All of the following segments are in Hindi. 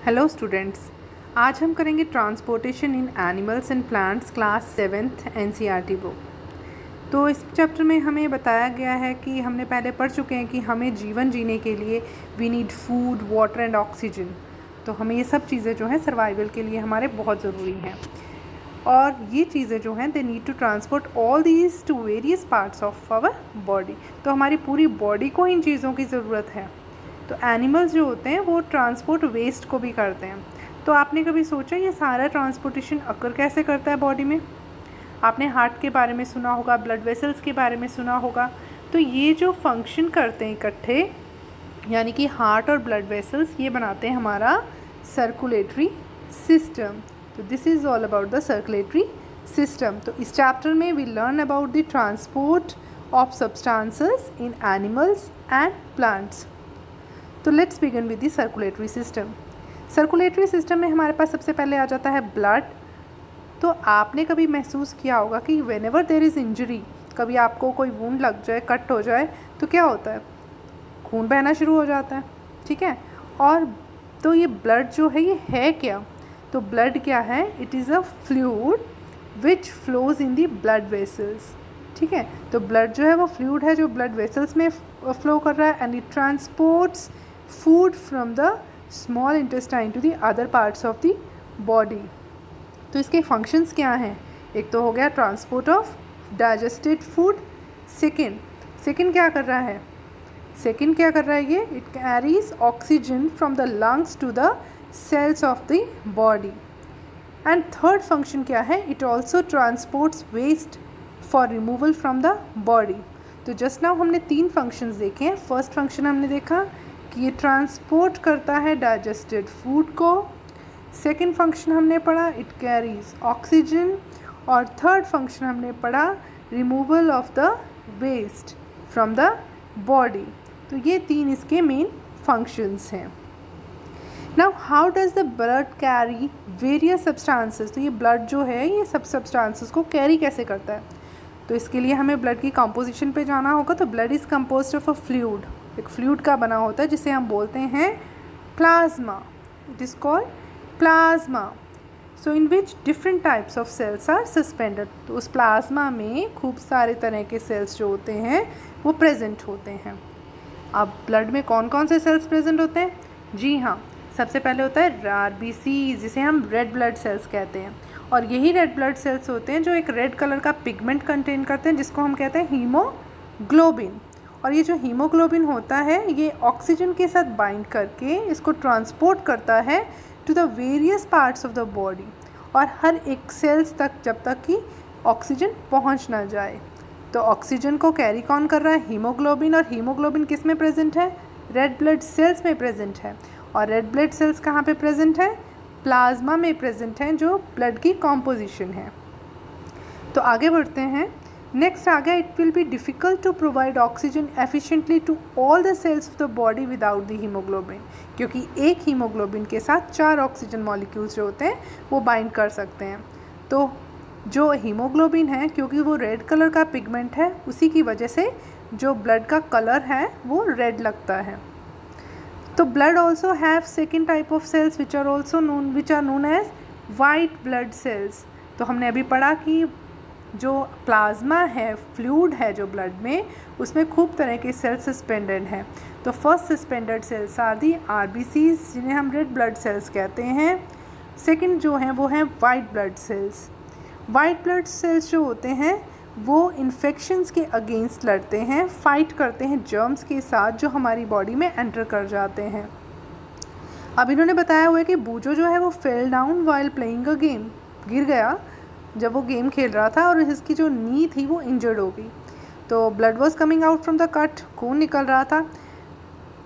हेलो स्टूडेंट्स, आज हम करेंगे transportation in animals and plants class 7th NCERT book. तो इस चैप्टर में हमें बताया गया है कि हमने पहले पढ़ चुके हैं कि हमें जीवन जीने के लिए we need food, water and oxygen. तो हमें ये सब चीज़ें जो हैं सर्वाइवल के लिए हमारे बहुत ज़रूरी हैं, और ये चीज़ें जो हैं they need to transport all these to various parts of our body. तो हमारी पूरी बॉडी को इन चीज़ों की ज़रूरत है। तो एनिमल्स जो होते हैं वो ट्रांसपोर्ट वेस्ट को भी करते हैं। तो आपने कभी सोचा ये सारा ट्रांसपोर्टेशन अकर कैसे करता है बॉडी में? आपने हार्ट के बारे में सुना होगा, ब्लड वेसल्स के बारे में सुना होगा। तो ये जो फंक्शन करते हैं इकट्ठे, यानी कि हार्ट और ब्लड वेसल्स, ये बनाते हैं हमारा सर्कुलेटरी सिस्टम। तो this is all about the circulatory system. तो इस चैप्टर में we learn about the transport of substances in animals and plants. तो let's begin with the circulatory system. Circulatory system में हमारे पास सबसे पहले आ जाता है ब्लड। तो आपने कभी महसूस किया होगा कि व्हेनेवर देयर इज़ इंजरी, कभी आपको कोई वुंड लग जाए, कट हो जाए, तो क्या होता है? खून बहना शुरू हो जाता है, ठीक है। और तो ये ब्लड जो है ये है क्या? तो ब्लड क्या है? It is a fluid which flows in the blood vessels, ठीक है। तो ब्लड जो है वो फ्लूइड है जो ब्लड वेसल्स में फ्लो कर रहा है, and it transports food from the small intestine to the other parts of the body. तो इसके फंक्शंस क्या हैं? एक तो हो गया transport of digested food. Second क्या कर रहा है? ये it carries oxygen from the lungs to the cells of the body. And third function क्या है? It also transports waste for removal from the body. तो जस्ट नाउ हमने 3 फंक्शंस देखे हैं। फर्स्ट फंक्शन हमने देखा कि ये ट्रांसपोर्ट करता है डाइजेस्टेड फूड को। सेकेंड फंक्शन हमने पढ़ा इट कैरीज ऑक्सीजन, और थर्ड फंक्शन हमने पढ़ा removal of the waste from the body. तो ये 3 इसके मेन फंक्शंस हैं। Now how does the blood carry various substances? तो ये ब्लड जो है ये सब सब्सटेंसेस को कैरी कैसे करता है? तो इसके लिए हमें ब्लड की कंपोजिशन पे जाना होगा। तो blood is composed of a fluid, एक फ्लूइड का बना होता है जिसे हम बोलते हैं plasma. It is called plasma. So in which different types of cells are suspended. तो उस प्लाज्मा में खूब सारे तरह के सेल्स जो होते हैं वो प्रेजेंट होते हैं। अब ब्लड में कौन कौन से सेल्स प्रेजेंट होते हैं? जी हाँ, सबसे पहले होता है RBC, जिसे हम रेड ब्लड सेल्स कहते हैं। और यही रेड ब्लड सेल्स होते हैं जो एक रेड कलर का पिगमेंट कंटेन करते हैं जिसको हम कहते हैं हीमोग्लोबिन। और ये जो हीमोग्लोबिन होता है ये ऑक्सीजन के साथ बाइंड करके इसको ट्रांसपोर्ट करता है to the various parts of the body, और हर एक सेल्स तक जब तक कि ऑक्सीजन पहुंच ना जाए। तो ऑक्सीजन को कैरी कौन कर रहा है? हीमोग्लोबिन। और हीमोग्लोबिन किस में प्रेजेंट है? रेड ब्लड सेल्स में प्रेजेंट है। और रेड ब्लड सेल्स कहाँ पे प्रेजेंट है? प्लाज्मा में प्रेजेंट हैं, जो ब्लड की कॉम्पोजिशन है। तो आगे बढ़ते हैं। नेक्स्ट आ गया it will be difficult to provide oxygen efficiently to all the cells of the body without the haemoglobin, क्योंकि एक हीमोग्लोबिन के साथ 4 ऑक्सीजन मॉलिक्यूल्स जो होते हैं वो बाइंड कर सकते हैं। तो जो हीमोग्लोबिन है, क्योंकि वो रेड कलर का पिगमेंट है, उसी की वजह से जो ब्लड का कलर है वो रेड लगता है। तो blood also have second type of cells which are known as white blood cells. तो हमने अभी पढ़ा कि जो प्लाज्मा है, फ्लूइड है जो ब्लड में, उसमें खूब तरह के सेल्स सस्पेंडेड हैं। तो first suspended cells are the RBCs, जिन्हें हम रेड ब्लड सेल्स कहते हैं। सेकंड जो हैं वो हैं white blood sales. White blood sales जो होते हैं वो इन्फेक्शंस के अगेंस्ट लड़ते हैं, फाइट करते हैं जर्म्स के साथ जो हमारी बॉडी में एंटर कर जाते हैं। अब इन्होंने बताया हुआ है कि बूजो जो है वो fell down while playing a game, गिर गया जब वो गेम खेल रहा था, और इसकी जो नी थी वो इंजर्ड हो गई। तो blood was coming out from the cut, खून निकल रहा था।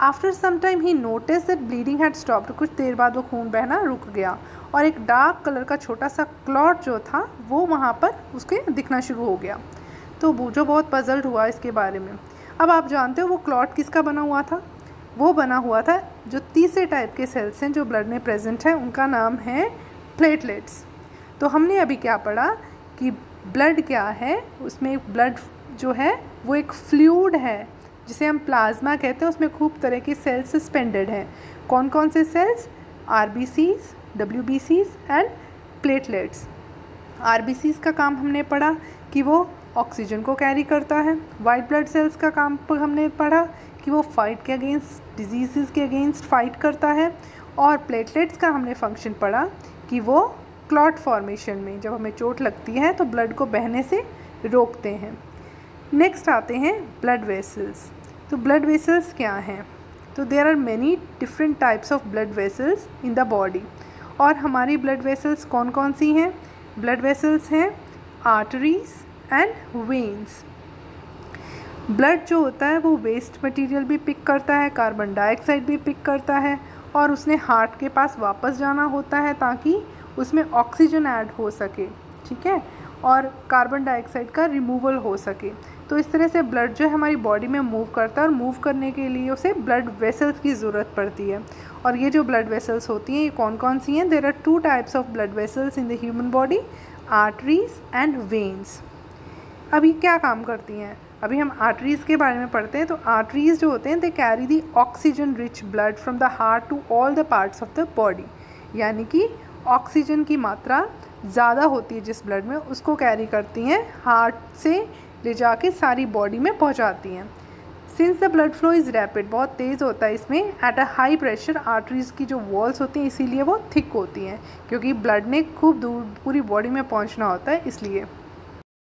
After some time he noticed that bleeding had stopped. कुछ देर बाद वो खून बहना रुक गया, और एक डार्क कलर का छोटा सा क्लॉट जो था वो वहाँ पर उसके दिखना शुरू हो गया। तो बूजो बहुत पजल्ड हुआ इसके बारे में। अब आप जानते हो वो क्लॉट किसका बना हुआ था? वो बना हुआ था जो तीसरे टाइप के सेल्स हैं जो ब्लड में प्रेजेंट हैं, उनका नाम है प्लेटलेट्स। तो हमने अभी क्या पढ़ा कि ब्लड क्या है? उसमें ब्लड जो है वो एक फ्लूइड है जिसे हम प्लाज्मा कहते हैं। उसमें खूब तरह के सेल्स सस्पेंडेड हैं। कौन कौन से cells? RBCs, WBCs and platelets. RBCs का काम हमने पढ़ा कि वो ऑक्सीजन को कैरी करता है। वाइट ब्लड सेल्स का काम हमने पढ़ा कि वो फाइट के अगेंस्ट, डिजीज़ के अगेंस्ट फाइट करता है। और प्लेटलेट्स का हमने फंक्शन पढ़ा कि वो क्लॉट फॉर्मेशन में, जब हमें चोट लगती है तो ब्लड को बहने से रोकते हैं। नेक्स्ट आते हैं ब्लड वेसल्स। तो ब्लड वेसल्स क्या हैं? तो there are many different types of blood vessels in the body. और हमारी ब्लड वेसल्स कौन कौन सी हैं? ब्लड वेसल्स हैं आर्टरीज एंड वेन्स। ब्लड जो होता है वो वेस्ट मटेरियल भी पिक करता है, कार्बन डाइऑक्साइड भी पिक करता है, और उसने हार्ट के पास वापस जाना होता है ताकि उसमें ऑक्सीजन ऐड हो सके, ठीक है, और कार्बन डाइऑक्साइड का रिमूवल हो सके। तो इस तरह से ब्लड जो है हमारी बॉडी में मूव करता है, और मूव करने के लिए उसे ब्लड वेसल्स की ज़रूरत पड़ती है। और ये जो ब्लड वेसल्स होती हैं ये कौन कौन सी हैं? There are 2 types of blood vessels in the human body, arteries and veins. अभी क्या काम करती हैं? अभी हम आर्टरीज़ के बारे में पढ़ते हैं। तो आर्टरीज़ जो होते हैं they carry the oxygen rich blood from the heart to all the parts of the body. यानी कि ऑक्सीजन की मात्रा ज़्यादा होती है जिस ब्लड में, उसको कैरी करती हैं, हार्ट से ले जाके सारी बॉडी में पहुंचाती हैं। Since the blood flow is rapid, बहुत तेज़ होता है इसमें, at a high pressure, arteries की जो वॉल्स होती हैं इसीलिए वो थिक होती हैं, क्योंकि ब्लड ने खूब दूर पूरी बॉडी में पहुंचना होता है इसलिए।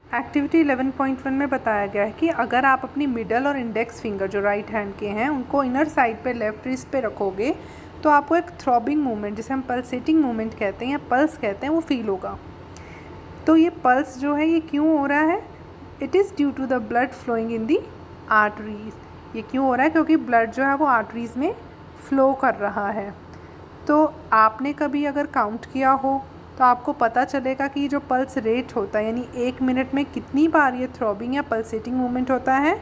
एक्टिविटी 11.1 में बताया गया है कि अगर आप अपनी मिडल और इंडेक्स फिंगर जो राइट हैंड के हैं उनको इनर साइड पे लेफ्ट रिस्ट पे रखोगे तो आपको एक थ्रॉबिंग मूवमेंट, जिसे हम पल्सेटिंग मूवमेंट कहते हैं या पल्स कहते हैं, वो फील होगा। तो ये पल्स जो है ये क्यों हो रहा है? It is due to the blood flowing in the arteries. ये क्यों हो रहा है? क्योंकि ब्लड जो है वो आर्टरीज़ में फ़्लो कर रहा है। तो आपने कभी अगर काउंट किया हो तो आपको पता चलेगा कि जो पल्स रेट होता है, यानी 1 मिनट में कितनी बार ये थ्रॉबिंग या पल्सेटिंग मूवमेंट होता है,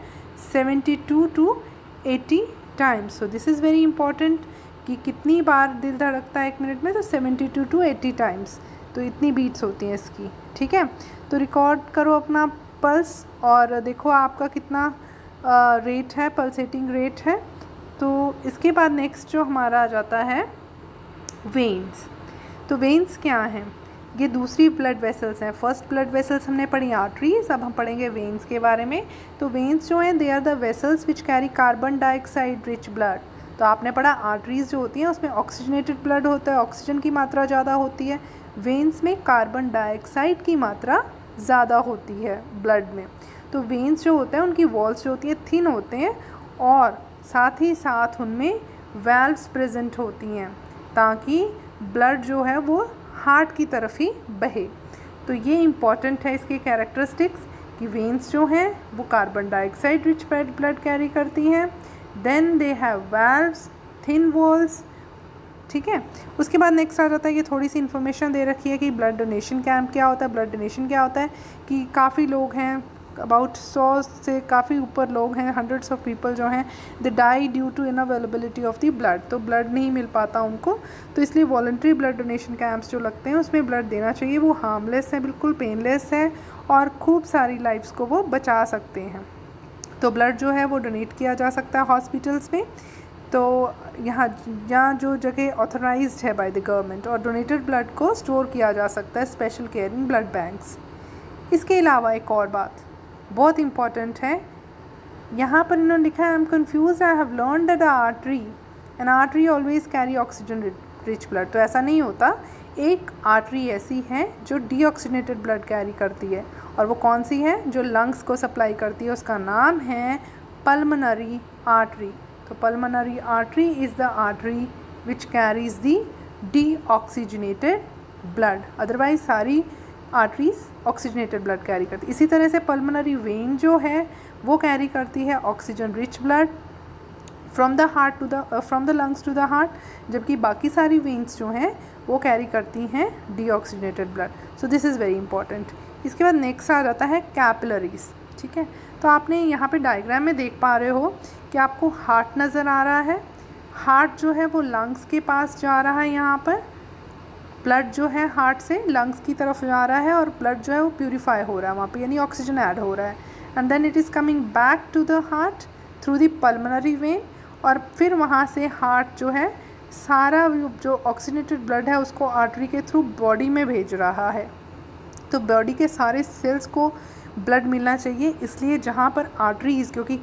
72 to 80 times. So this is very important कि कितनी बार दिल धड़कता है 1 मिनट में, तो 72 to 80 टाइम्स। तो इतनी बीट्स होती हैं इसकी, ठीक है। तो रिकॉर्ड करो अपना पल्स और देखो आपका कितना रेट है, पल्सेटिंग रेट है। तो इसके बाद नेक्स्ट जो हमारा आ जाता है वेन्स। तो वेन्स क्या हैं? ये दूसरी ब्लड वेसल्स हैं। फर्स्ट ब्लड वेसल्स हमने पढ़ी आर्टरीज, अब हम पढ़ेंगे वेन्स के बारे में। तो वेन्स जो हैं they are the vessels which carry carbon dioxide rich blood. तो आपने पढ़ा आर्टरीज जो होती हैं उसमें ऑक्सीजनेटेड ब्लड होता है, ऑक्सीजन की मात्रा ज़्यादा होती है। वेन्स में कार्बन डाइऑक्साइड की मात्रा ज़्यादा होती है ब्लड में। तो वेन्स जो होते हैं उनकी वॉल्स जो होती हैं थिन होते हैं, और साथ ही साथ उनमें वैल्व्स प्रेजेंट होती हैं ताकि ब्लड जो है वो हार्ट की तरफ ही बहे। तो ये इम्पॉर्टेंट है इसके कैरेक्टरिस्टिक्स कि वेन्स जो हैं वो carbon dioxide rich blood carry करती हैं, then they have valves, thin walls, ठीक है। उसके बाद नेक्स्ट आ जाता है, ये थोड़ी सी इन्फॉर्मेशन दे रखी है कि ब्लड डोनेशन कैंप क्या होता है। ब्लड डोनेशन क्या होता है कि काफ़ी लोग हैं, अबाउट 100 से काफ़ी ऊपर लोग हैं, हंड्रेड्स ऑफ पीपल जो हैं they die due to inavailability of the blood. तो ब्लड नहीं मिल पाता उनको, तो इसलिए वॉलंटरी ब्लड डोनेशन कैंप्स जो लगते हैं उसमें ब्लड देना चाहिए। वो हार्मलेस है, बिल्कुल पेनलेस है, और खूब सारी लाइफ्स को वो बचा सकते हैं। तो ब्लड जो है वो डोनेट किया जा सकता है हॉस्पिटल्स में। तो यहाँ जो जगह ऑथराइज्ड है बाय द गवर्नमेंट, और डोनेटेड ब्लड को स्टोर किया जा सकता है स्पेशल केयरिंग ब्लड बैंक्स। इसके अलावा एक और बात बहुत इंपॉर्टेंट है, यहाँ पर इन्होंने लिखा है, I am confuse, I have learn that N artery always carry oxygen rich blood. तो ऐसा नहीं होता, एक आर्टरी ऐसी है जो डीऑक्सीजनेटेड ब्लड कैरी करती है, और वो कौन सी है? जो लंग्स को सप्लाई करती है, उसका नाम है पल्मोनरी आर्टरी। तो pulmonary artery is the artery which carries the deoxygenated blood, otherwise सारी आर्टरीज ऑक्सीजनेटेड ब्लड कैरी करती है। इसी तरह से पल्मोनरी वेन जो है वो कैरी करती है oxygen rich blood from the lungs to the heart, जबकि बाकी सारी वेन्स जो हैं वो कैरी करती हैं deoxygenated blood. So this is very important. इसके बाद नेक्स्ट आ जाता है कैपिलरीज, ठीक है। तो आपने यहाँ पे डायग्राम में देख पा रहे हो कि आपको हार्ट नज़र आ रहा है। हार्ट जो है वो लंग्स के पास जा रहा है, यहाँ पर ब्लड जो है हार्ट से लंग्स की तरफ जा रहा है, और ब्लड जो है वो प्यूरीफाई हो रहा है वहाँ पे, यानी ऑक्सीजन ऐड हो रहा है, and then it is coming back to the heart through the pulmonary vein, और फिर वहाँ से हार्ट जो है सारा जो ऑक्सीजनेटेड ब्लड है उसको आर्टरी के थ्रू बॉडी में भेज रहा है। तो बॉडी के सारे सेल्स को ब्लड मिलना चाहिए, इसलिए जहाँ पर आर्टरीज़ क्योंकि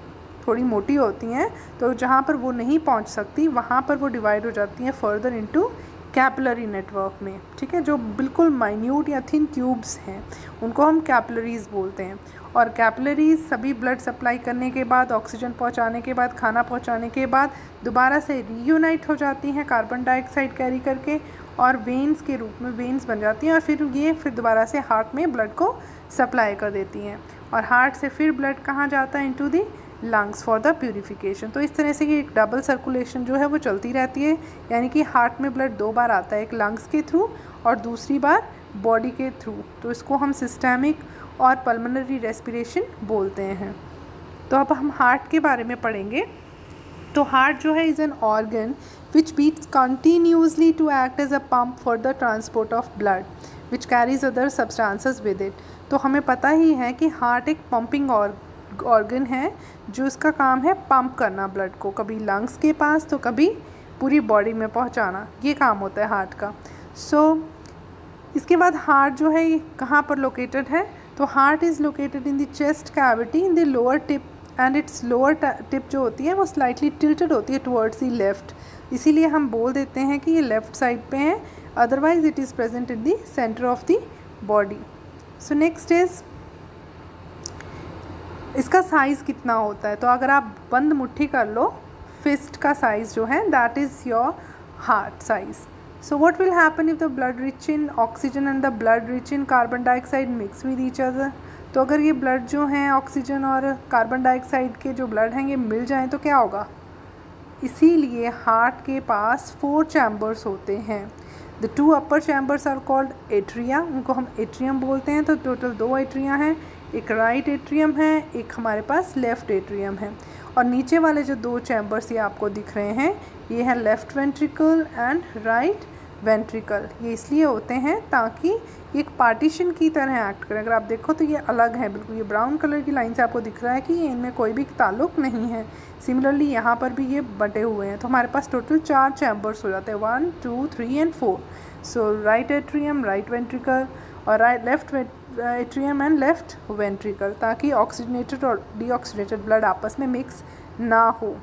थोड़ी मोटी होती हैं तो जहाँ पर वो नहीं पहुँच सकती वहाँ पर वो डिवाइड हो जाती हैं फर्दर इनटू कैपिलरी नेटवर्क में, ठीक है। जो बिल्कुल माइन्यूट या थिन ट्यूब्स हैं उनको हम कैपिलरीज़ बोलते हैं। और कैपिलरीज सभी ब्लड सप्लाई करने के बाद, ऑक्सीजन पहुंचाने के बाद, खाना पहुंचाने के बाद दोबारा से रीयूनाइट हो जाती हैं कार्बन डाइऑक्साइड कैरी करके और वेन्स के रूप में वेन्स बन जाती हैं और फिर दोबारा से हार्ट में ब्लड को सप्लाई कर देती हैं। और हार्ट से फिर ब्लड कहाँ जाता है? Into the lungs for the purification. तो इस तरह से ये एक डबल सर्कुलेशन जो है वो चलती रहती है, यानी कि हार्ट में ब्लड 2 बार आता है, एक लंग्स के थ्रू और दूसरी बार बॉडी के थ्रू। तो इसको हम सिस्टेमिक और पल्मोनरी रेस्पिरेशन बोलते हैं। तो अब हम हार्ट के बारे में पढ़ेंगे। तो हार्ट जो है is an organ which beats continuously to act as a pump for the transport of blood which carries other substances with it. तो हमें पता ही है कि हार्ट एक पंपिंग ऑर्गन है जो इसका काम है पंप करना ब्लड को, कभी लंग्स के पास तो कभी पूरी बॉडी में पहुंचाना, ये काम होता है हार्ट का। इसके बाद हार्ट जो है ये कहाँ पर लोकेटेड है? तो heart is located in the chest cavity in the lower tip and it's lower tip जो होती है वो स्लाइटली टिल्टेड होती है टुवर्ड्स द लेफ्ट, इसीलिए हम बोल देते हैं कि ये लेफ्ट साइड पे है, otherwise it is present in the centre of the body. So next is इसका साइज़ कितना होता है? तो अगर आप बंद मुट्ठी कर लो, फिस्ट का साइज़ जो है that is your heart size. So what will happen if the blood rich in oxygen and the blood rich in carbon dioxide mix with each other? तो अगर ये ब्लड जो हैं ऑक्सीजन और कार्बन डाइऑक्साइड के जो ब्लड हैं ये मिल जाएं तो क्या होगा? इसीलिए हार्ट के पास 4 चैम्बर्स होते हैं। The 2 upper chambers are called atria, उनको हम एट्रियम बोलते हैं। तो टोटल 2 एट्रिया हैं, एक राइट एट्रियम है, एक हमारे पास लेफ़्ट एट्रियम है। और नीचे वाले जो 2 चैम्बर्स ये आपको दिख रहे हैं ये हैं left ventricle and right ventricle. ये इसलिए होते हैं ताकि ये एक पार्टीशन की तरह एक्ट करें। अगर आप देखो तो ये अलग है बिल्कुल, ये ब्राउन कलर की लाइन से आपको दिख रहा है कि इनमें कोई भी ताल्लुक़ नहीं है। सिमिलरली यहाँ पर भी ये बटे हुए हैं। तो हमारे पास टोटल 4 चैम्बर्स हो जाते हैं, 1, 2, 3 and 4। So right atrium, right ventricle और left atrium and left ventricle, ताकि ऑक्सीजनेटेड और डीऑक्सीजनेटेड ब्लड आपस में मिक्स ना हो।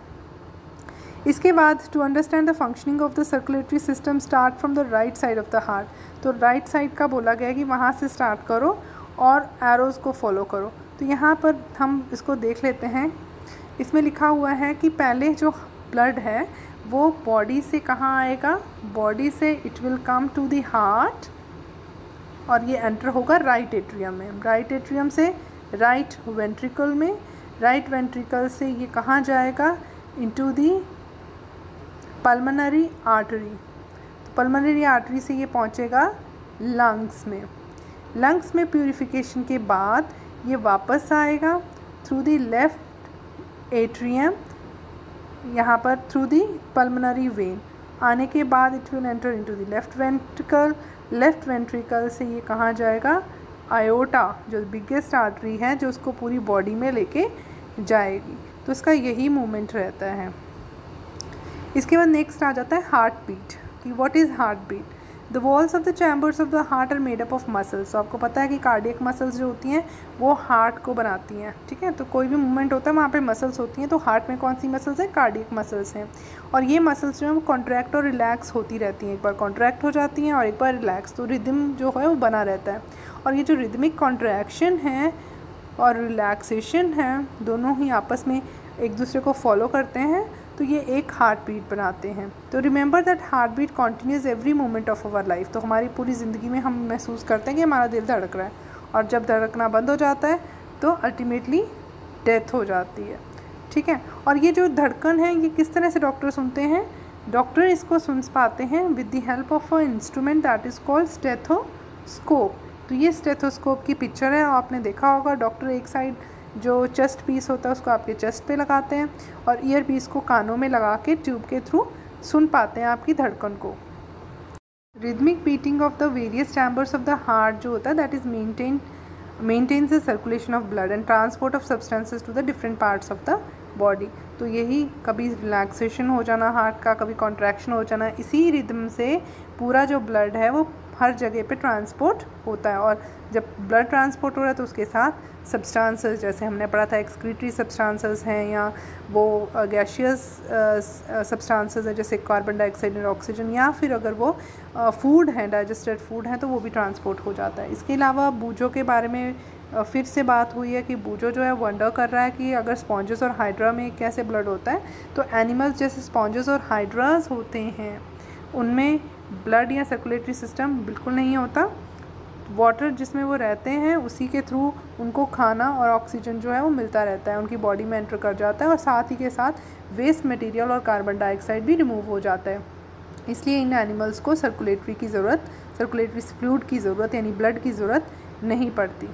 इसके बाद to understand the functioning of the circulatory system start from the right side of the heart. तो राइट साइड का बोला गया कि वहाँ से स्टार्ट करो और एरोज़ को फॉलो करो। तो यहाँ पर हम इसको देख लेते हैं। इसमें लिखा हुआ है कि पहले जो ब्लड है वो बॉडी से कहाँ आएगा? बॉडी से it will come to the heart और ये एंटर होगा राइट एट्रियम में, राइट एट्रियम से राइट वेंट्रिकल में, राइट वेंट्रिकल से ये कहाँ जाएगा? Into the pulmonary artery. तो पल्मोनरी आर्टरी से ये पहुँचेगा लंग्स में। लंग्स में प्यूरिफिकेशन के बाद ये वापस आएगा थ्रू दी लेफ़्ट एट्रियम, यहाँ पर थ्रू दी पल्मोनरी वेन। आने के बाद it will enter into the left ventricle. Left ventricle से ये कहाँ जाएगा? आयोटा जो बिगेस्ट आर्टरी है जो उसको पूरी बॉडी में लेके जाएगी। तो इसका यही मूवमेंट रहता है। इसके बाद नेक्स्ट आ जाता है हार्ट बीट कि what is heart beat. The walls of the chambers of the heart are made up of muscles. तो आपको पता है कि कार्डियक मसल्स जो होती हैं वो हार्ट को बनाती हैं, ठीक है। तो कोई भी मूवमेंट होता है वहाँ पे मसल्स होती हैं। तो हार्ट में कौन सी मसल्स हैं? कार्डियक मसल्स हैं। और ये मसल्स जो है वो कॉन्ट्रैक्ट और रिलैक्स होती रहती हैं, एक बार कॉन्ट्रैक्ट हो जाती हैं और एक बार रिलैक्स। तो रिदम जो है वो बना रहता है। और ये जो रिदमिक कॉन्ट्रैक्शन है और रिलैक्सेशन है दोनों ही आपस में एक दूसरे को फॉलो करते हैं, तो ये एक हार्ट बीट बनाते हैं। तो remember that heart beat continues every moment of our life. तो हमारी पूरी ज़िंदगी में हम महसूस करते हैं कि हमारा दिल धड़क रहा है, और जब धड़कना बंद हो जाता है तो अल्टीमेटली डेथ हो जाती है, ठीक है। और ये जो धड़कन है ये किस तरह से डॉक्टर सुनते हैं? डॉक्टर इसको सुन पाते हैं with the help of a instrument that is called stethoscope. तो ये स्टेथोस्कोप की पिक्चर है, आपने देखा होगा। डॉक्टर एक साइड जो चेस्ट पीस होता है उसको आपके चेस्ट पे लगाते हैं और ईयर पीस को कानों में लगा के ट्यूब के थ्रू सुन पाते हैं आपकी धड़कन को। Rhythmic beating of the various chambers of the heart जो होता है that is maintains the circulation of blood and transport of substances to the different parts of the body. तो यही कभी रिलैक्सेशन हो जाना हार्ट का, कभी कॉन्ट्रैक्शन हो जाना, इसी रिदम से पूरा जो ब्लड है वो हर जगह पे ट्रांसपोर्ट होता है। और जब ब्लड ट्रांसपोर्ट हो रहा है तो उसके साथ सब्सटेंसेस, जैसे हमने पढ़ा था एक्सक्रीटरी सब्सटेंसेस हैं या वो गैशियस सब्सटेंसेस हैं जैसे कार्बन डाइऑक्साइड और ऑक्सीजन, या फिर अगर वो फूड हैं, डाइजेस्टेड फूड हैं, तो वो भी ट्रांसपोर्ट हो जाता है। इसके अलावा बूजों के बारे में फिर से बात हुई है कि बूजो जो है वंडर कर रहा है कि अगर स्पॉन्जेस और हाइड्रा में कैसे ब्लड होता है, तो एनिमल्स जैसे स्पॉन्जेस और हाइड्रास होते हैं उनमें ब्लड या सर्कुलेटरी सिस्टम बिल्कुल नहीं होता। वाटर जिसमें वो रहते हैं उसी के थ्रू उनको खाना और ऑक्सीजन जो है वो मिलता रहता है, उनकी बॉडी में एंटर कर जाता है, और साथ ही के साथ वेस्ट मटेरियल और कार्बन डाइऑक्साइड भी रिमूव हो जाता है। इसलिए इन एनिमल्स को सर्कुलेटरी फ्लूइड की ज़रूरत यानी ब्लड की ज़रूरत नहीं पड़ती।